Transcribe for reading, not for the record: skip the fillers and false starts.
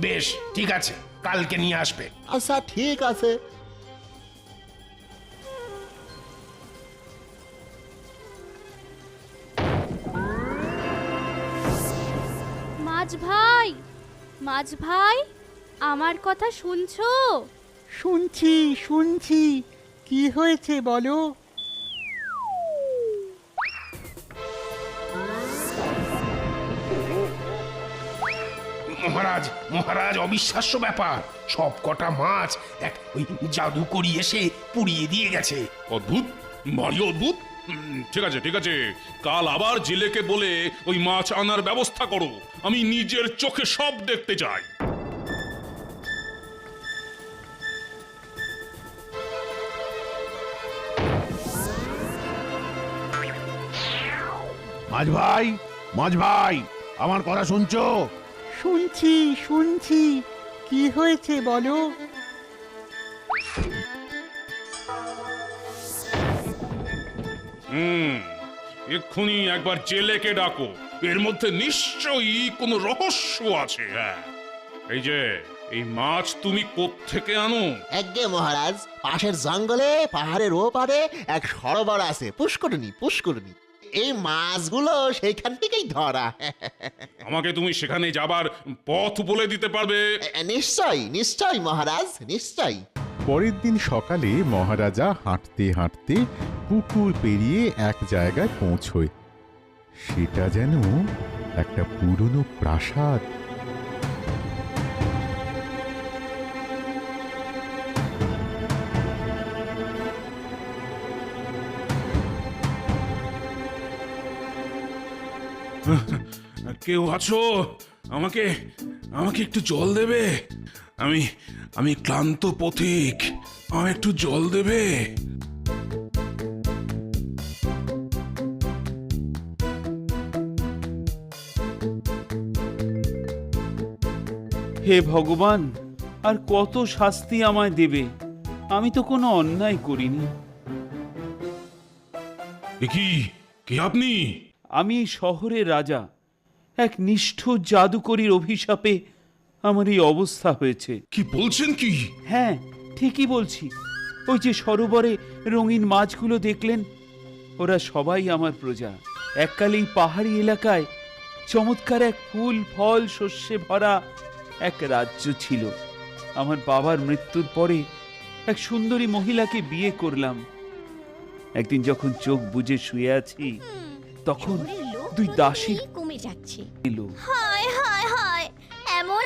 বেশ, ঠিক আছে, কালকে নিয়ে আসবে। আচ্ছা ঠিক আছে। মাছ ভাই, মাছ ভাই, আমার কথা শুনছো? শুনছি শুনছি, কি হয়েছে বলো? মহারাজ, মহারাজ, অবিশ্বাস্য ব্যাপার, সব কটা মাছ এক ওই জাদুকরি এসে পুড়িয়ে দিয়ে গেছে। অদ্ভুত, ভারী অদ্ভুত। ঠিক আছে ঠিক আছে, কাল আবার জেলেকে বলে ওই মাছ আনার ব্যবস্থা করো। আমি নিজের চোখে সব দেখতে চাই। মাঝ ভাই, মাঝ ভাই, আমার কথা শুনছো? শুনছি শুনছি, কি হয়েছে বলো? এক্ষুনি একবার জেলেকে ডাকো। এর মধ্যে নিশ্চয়ই কোনো রহস্য আছে। হ্যাঁ, এই যে এই মাছ তুমি কোত্থেকে আনো? একগে মহারাজ, পাশের জঙ্গলে পাহাড়ের ওপারে এক সরোবর আছে, পুষ্করিণী পুষ্করিণী। এই মাছগুলো সেইখান থেকেই ধরা। আমাকে তুমি সেখানে যাবার পথ বলে দিতে পারবে? নিশ্চয় নিশ্চয় মহারাজ, নিশ্চয়। পরের দিন সকালে মহারাজা হাঁটতে হাঁটতে পুকুর পেরিয়ে এক জায়গায় পৌঁছয়। সেটা যেন একটা পুরনো প্রাসাদ। কেউ আছো? আমাকে আমাকে একটু জল দেবে? আমি আমি ক্লান্ত পথিক, আমায় একটু জল দেবে? হে ভগবান, আর কত শাস্তি আমায় দেবে? আমি তো কোনো অন্যায় করিনি। এ কি, কে আপনি? আমি এই শহরের রাজা। এক নিষ্ঠুর জাদুকরীর অভিশাপে আমার এই অবস্থা হয়েছে। কি বলছেন কি? হ্যাঁ, ঠিকই বলছি। ওই যে সরোবরে রঙিন মাছগুলো দেখলেন, ওরা সবাই আমার প্রজা। এককালে এই পাহাড়ি এলাকায় চমৎকার এক ফুল ফল শস্যে ভরা এক রাজ্য ছিল। আমার বাবার মৃত্যুর পরে এক সুন্দরী মহিলাকে বিয়ে করলাম। একদিন যখন চোখ বুজে শুয়ে আছি, তখন দুই দাসী কমে যাচ্ছে। এলো। হায় হায় হায়, এমন